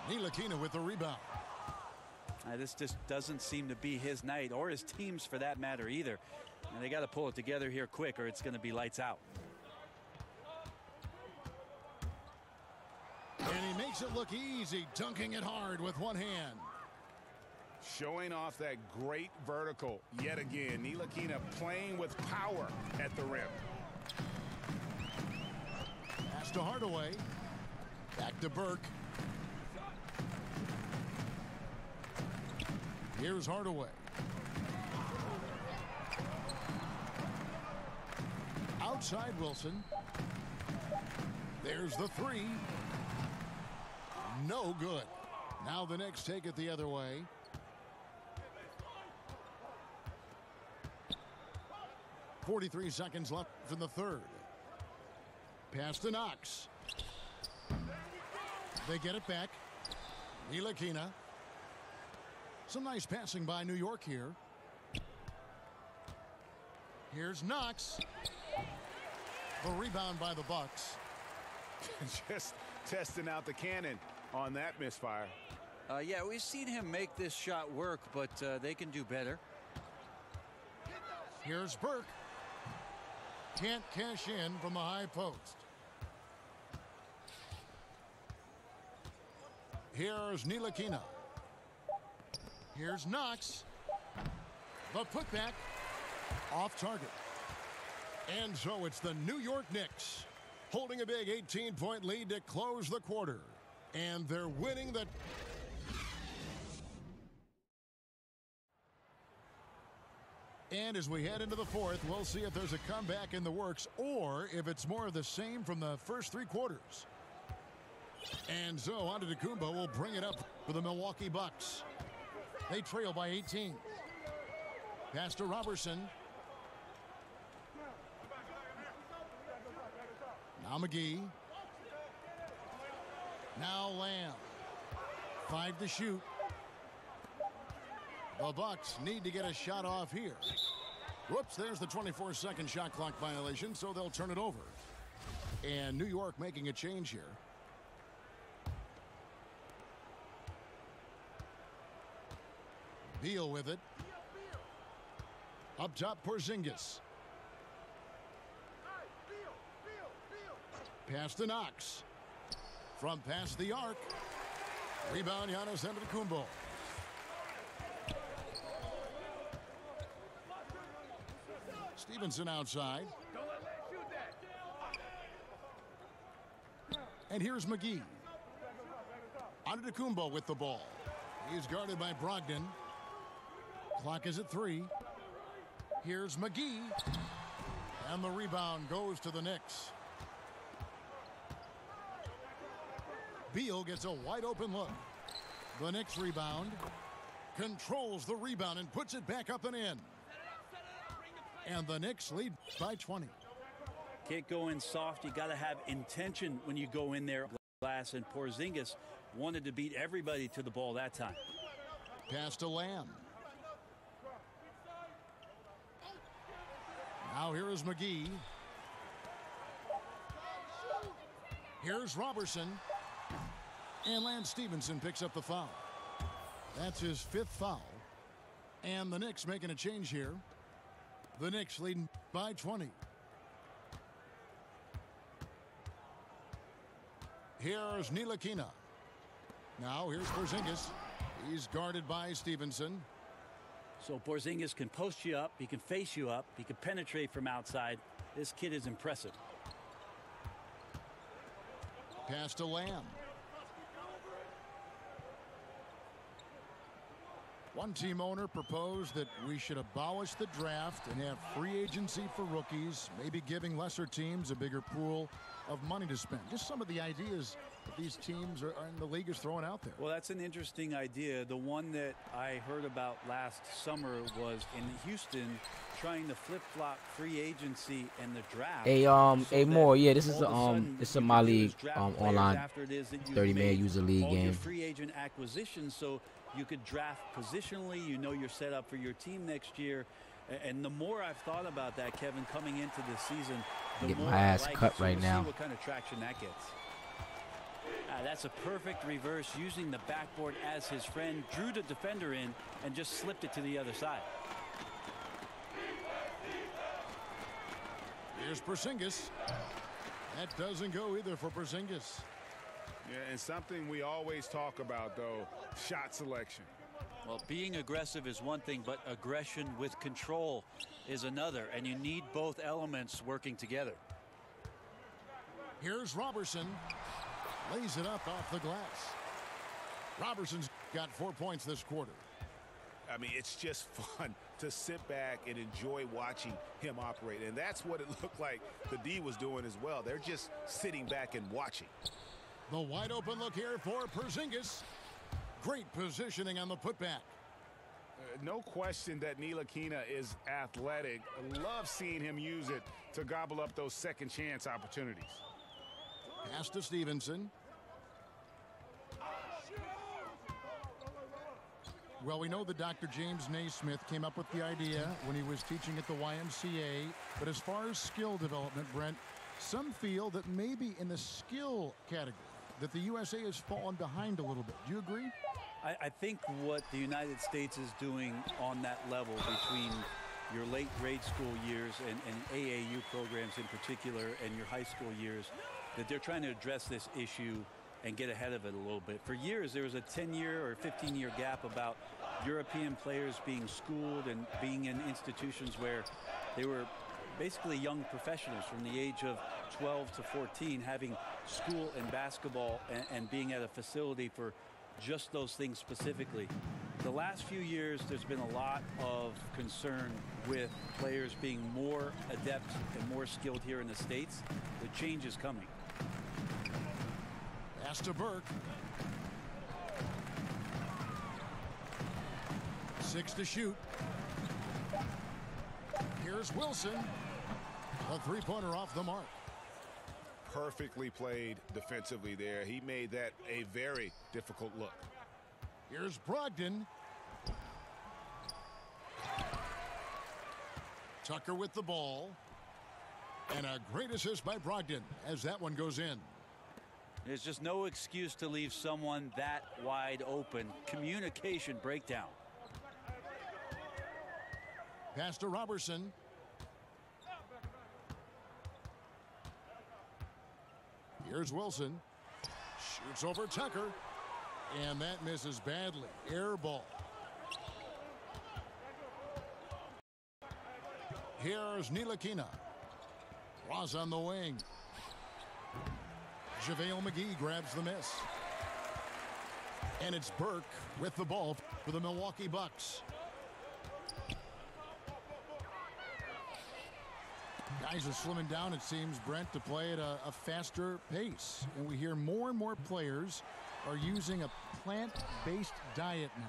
Ntilikina with the rebound. This just doesn't seem to be his night, or his team's for that matter either. And they got to pull it together here quick, or it's going to be lights out. And he makes it look easy, dunking it hard with one hand. Showing off that great vertical yet again. Ntilikina playing with power at the rim. Pass to Hardaway. Back to Burke. Here's Hardaway. Outside Wilson. There's the 3. No good. Now the Knicks take it the other way. .43 seconds left in the third. Pass to Knox. They get it back. Ntilikina. Some nice passing by New York here. Here's Knox. The rebound by the Bucks. Just testing out the cannon on that misfire. Yeah, we've seen him make this shot work, but they can do better. Here's Burke. Can't cash in from the high post. Here's Ntilikina. Here's Knox. The putback off target. And so it's the New York Knicks holding a big 18-point lead to close the quarter. And they're winning the... And as we head into the fourth, we'll see if there's a comeback in the works or if it's more of the same from the first three quarters. And so Antetokounmpo will bring it up for the Milwaukee Bucks. They trail by 18. Pass to Robertson. Now McGee. Now Lamb. 5 to shoot. The Bucks need to get a shot off here. Whoops, there's the 24-second shot clock violation, so they'll turn it over. And New York making a change here. Beal with it. Up top, Porzingis. Pass to Knox. From past the arc. Rebound, Giannis Antetokounmpo. Stevenson outside. And here's McGee. Antetokounmpo with the ball. He's guarded by Brogdon. Clock is at 3. Here's McGee. And the rebound goes to the Knicks. Beal gets a wide open look. The Knicks rebound. Controls the rebound and puts it back up and in. And the Knicks lead by 20. Can't go in soft. You got to have intention when you go in there. Glass and Porzingis wanted to beat everybody to the ball that time. Pass to Lamb. Now here is McGee. Here's Robertson. And Lance Stevenson picks up the foul. That's his 5th foul. And the Knicks making a change here. The Knicks leading by 20. Here's Ntilikina. Now here's Porzingis. He's guarded by Stevenson. So Porzingis can post you up. He can face you up. He can penetrate from outside. This kid is impressive. Pass to Lamb. One team owner proposed that we should abolish the draft and have free agency for rookies, maybe giving lesser teams a bigger pool of money to spend. Just some of the ideas that these teams are in the league is throwing out there. Well, that's an interesting idea. The one that I heard about last summer was in Houston trying to flip-flop free agency and the draft. Hey, Moore, yeah, this is a my league online 30-man user league game. Free agent acquisition, so you could draft positionally. You know you're set up for your team next year. And the more I've thought about that, Kevin, coming into this season, the get more my ass I like. cut So right we'll now. see what kind of traction that gets. That's a perfect reverse, using the backboard as his friend, drew the defender in and just slipped it to the other side. Here's Porzingis. That doesn't go either for Porzingis. Yeah, and something we always talk about, though, shot selection. Well, being aggressive is one thing, but aggression with control is another, and you need both elements working together. Here's Robertson. Lays it up off the glass. Robertson's got 4 points this quarter. I mean, it's just fun to sit back and enjoy watching him operate. And that's what it looked like the D was doing as well. They're just sitting back and watching. The wide open look here for Porzingis. Great positioning on the putback. No question that Ntilikina is athletic. I love seeing him use it to gobble up those second chance opportunities. Pass to Stevenson. Well, we know that Dr. James Naismith came up with the idea when he was teaching at the YMCA. But as far as skill development, Brent, some feel that maybe in the skill category that the USA has fallen behind a little bit. Do you agree? I think what the United States is doing on that level between your late grade school years and AAU programs in particular and your high school years, that they're trying to address this issue and get ahead of it a little bit. For years, there was a 10-year or 15-year gap about European players being schooled and being in institutions where they were basically young professionals from the age of 12 to 14, having school and basketball and being at a facility for just those things specifically. The last few years, there's been a lot of concern with players being more adept and more skilled here in the States. The change is coming. Pass to Burke. 6 to shoot. Here's Wilson. A three-pointer off the mark. Perfectly played defensively there. He made that a very difficult look. Here's Brogdon. Tucker with the ball. And a great assist by Brogdon as that one goes in. There's just no excuse to leave someone that wide open. Communication breakdown. Pass to Robertson. Here's Wilson. Shoots over Tucker. And that misses badly. Air ball. Here's Ntilikina. Ross on the wing. JaVale McGee grabs the miss. And it's Burke with the ball for the Milwaukee Bucks. Guys are slimming down, it seems, Brent, to play at a faster pace. And we hear more and more players are using a plant-based diet now.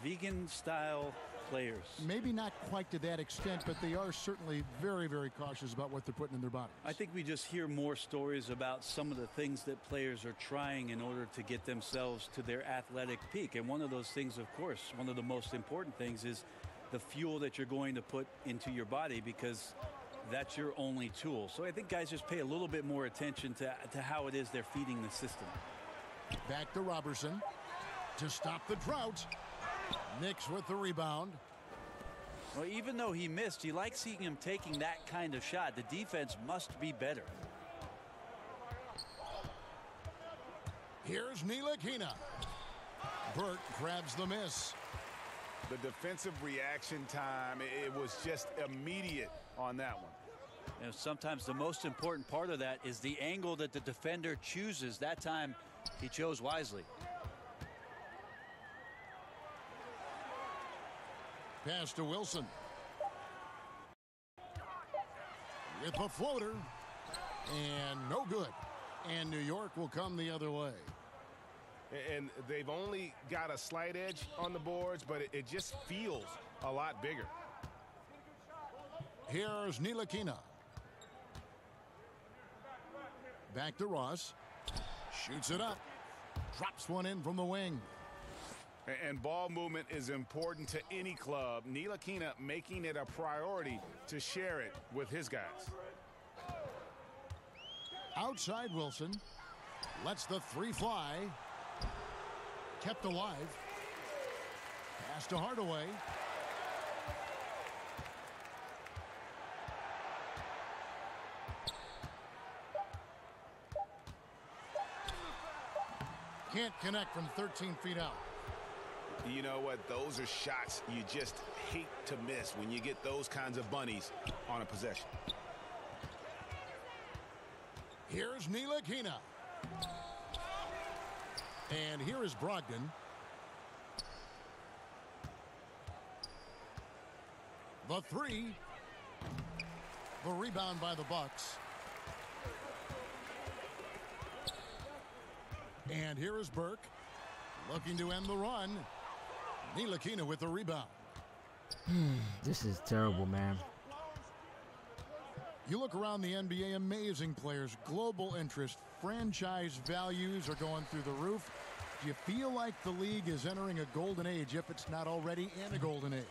Vegan-style players. Maybe not quite to that extent, but they are certainly very, very cautious about what they're putting in their bodies. I think we just hear more stories about some of the things that players are trying in order to get themselves to their athletic peak. And one of those things, of course, one of the most important things is the fuel that you're going to put into your body, because that's your only tool. So I think guys just pay a little bit more attention to how it is they're feeding the system. Back to Robertson to stop the drought. Knicks with the rebound. Well, even though he missed, you like seeing him taking that kind of shot. The defense must be better. Here's Ntilikina. Burke grabs the miss. The defensive reaction time, it was just immediate on that one. You know, sometimes the most important part of that is the angle that the defender chooses. That time, he chose wisely. Pass to Wilson. With a floater. And no good. And New York will come the other way. And they've only got a slight edge on the boards, but it just feels a lot bigger. Here's Ntilikina. Back to Ross. Shoots it up. Drops one in from the wing. And ball movement is important to any club. Ntilikina making it a priority to share it with his guys. Outside Wilson. Lets the three fly. Kept alive. Pass to Hardaway. Can't connect from 13 feet out. You know what? Those are shots you just hate to miss when you get those kinds of bunnies on a possession. Here's Ntilikina. And here is Brogdon. The three. The rebound by the Bucks. And here is Burke. Looking to end the run. Ntilikina with the rebound. This is terrible, man. You look around the NBA, amazing players, global interest, franchise values are going through the roof. Do you feel like the league is entering a golden age, if it's not already in a golden age?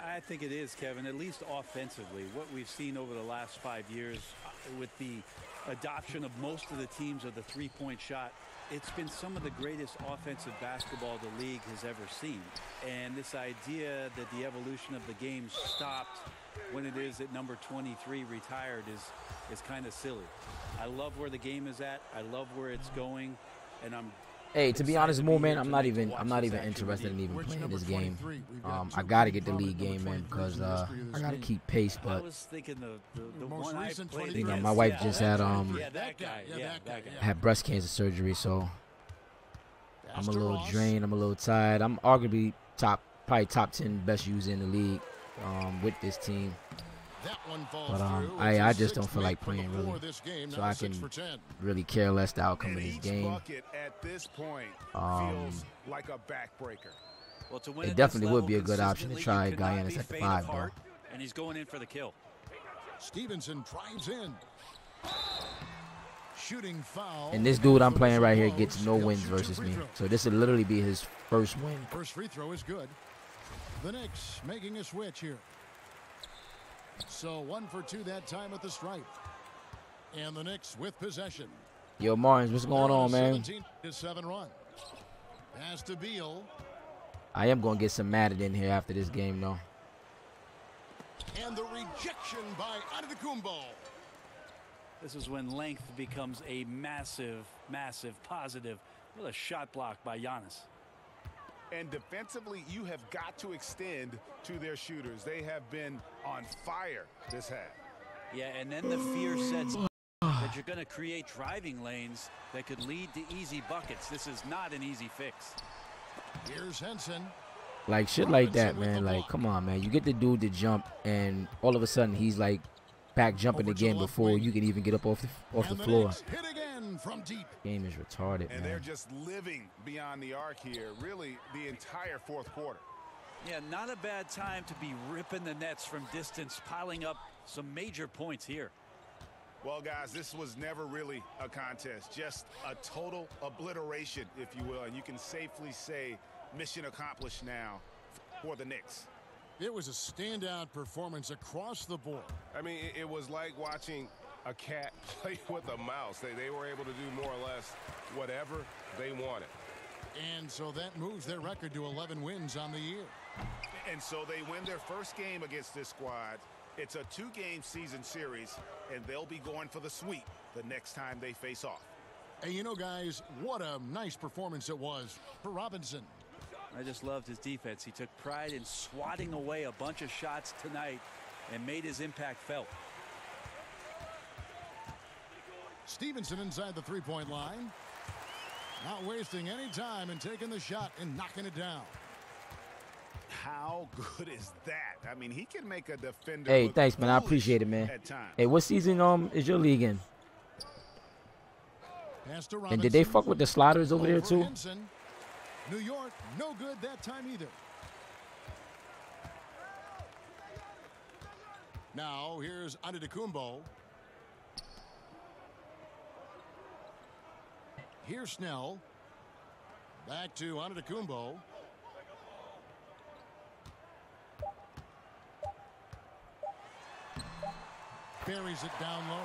I think it is, Kevin, at least offensively. What we've seen over the last 5 years with the adoption of most of the teams of the three-point shot, it's been some of the greatest offensive basketball the league has ever seen. And this idea that the evolution of the game stopped when it is at number 23 retired is kind of silly. I love where the game is at. I love where it's going. and I'm Hey, to be excited honest, to more be man, here I'm not tonight to even watch I'm not this even action with interested you. in even Which playing number this game. 23? We've got I two gotta pretty get the league prominent game, man, number 23s because in the history of I this gotta game. keep pace. I But was thinking the Most one I recent played 23. my against. wife Yeah, just that had guy. Yeah, that guy. Yeah, that guy. had breast cancer surgery, so Pass I'm a to little Ross. drained. I'm a little tired. I'm arguably probably top 10 best user in the league with this team. That one falls But through. I It's a just don't sixth feel like make for the playing floor really, this game. so Now I 6 can for 10. really care less the outcome And of this each game. bucket at this point feels like a backbreaker. Well, to win It at definitely this would be a level good option to consistently, try you cannot Giannis be at the faint of 5, though. heart, and he's going in for the kill. Stevenson drives in. Shooting foul. And this dude I'm The playing whistle right here blows. gets no He'll wins shoot two versus free me. throws. So this will literally be his first win. First free throw is good. The Knicks making a switch here. So 1 for 2 that time at the stripe. And the Knicks with possession. Yo, Martins, what's going on, man? 17-7 run. Pass to Beal. I am going to get some Madden in here after this game, though. And the rejection by Antetokounmpo. This is when length becomes a massive, massive positive. What a shot block by Giannis. And defensively, you have got to extend to their shooters. They have been on fire this half. Yeah, and then the fear sets that you're going to create driving lanes that could lead to easy buckets. This is not an easy fix. Here's Henson. Like, shit like that, man. Like, come on, man. You get the dude to jump, and all of a sudden, he's, like, back jumping Over to again the left before wing. you can even get up off the And the floor. Knicks hit again from deep. Game is retarded, And they're man. just living beyond the arc here, really the entire fourth quarter. Yeah, not a bad time to be ripping the nets from distance, piling up some major points here. Well, guys, this was never really a contest, just a total obliteration, if you will. And you can safely say mission accomplished now for the Knicks. It was a standout performance across the board. I mean, it was like watching a cat play with a mouse. They were able to do more or less whatever they wanted. And so that moves their record to 11 wins on the year. And so they win their first game against this squad. It's a 2-game season series, and they'll be going for the sweep the next time they face off. And you know, guys, what a nice performance it was for Robinson. I just loved his defense. He took pride in swatting away a bunch of shots tonight and made his impact felt. Stevenson inside the three-point line. Not wasting any time and taking the shot and knocking it down. How good is that? I mean, he can make a defender. Hey, look thanks, man. I foolish appreciate it, man. at times. Hey, what season is your league in? Pass to And did they Robinson. fuck with the sliders over there, Over too? Henson. New York, no good that time either. Now, here's Antetokounmpo. Here's Snell. Back to Antetokounmpo. Buries it down low.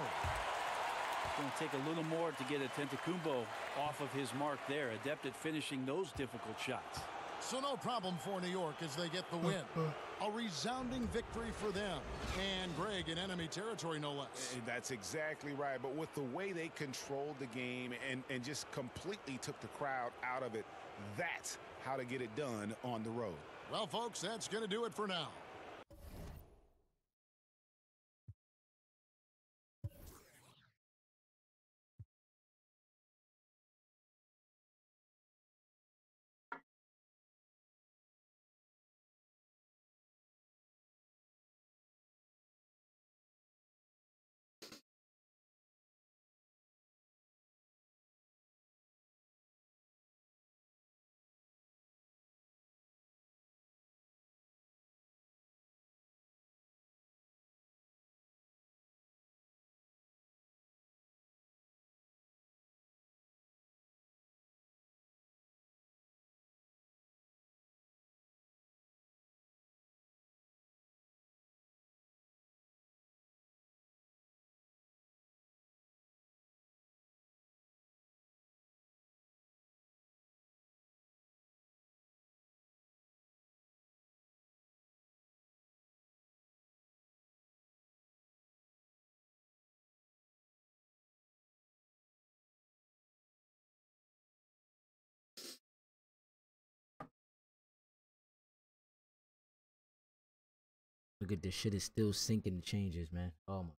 It's going to take a little more to get Antetokounmpo off of his mark there. Adept at finishing those difficult shots. So no problem for New York as they get the win. A resounding victory for them. And Greg in enemy territory, no less. That's exactly right. But with the way they controlled the game and just completely took the crowd out of it, that's how to get it done on the road. Well, folks, that's going to do it for now. Look at this shit is still syncing the changes, man. Oh my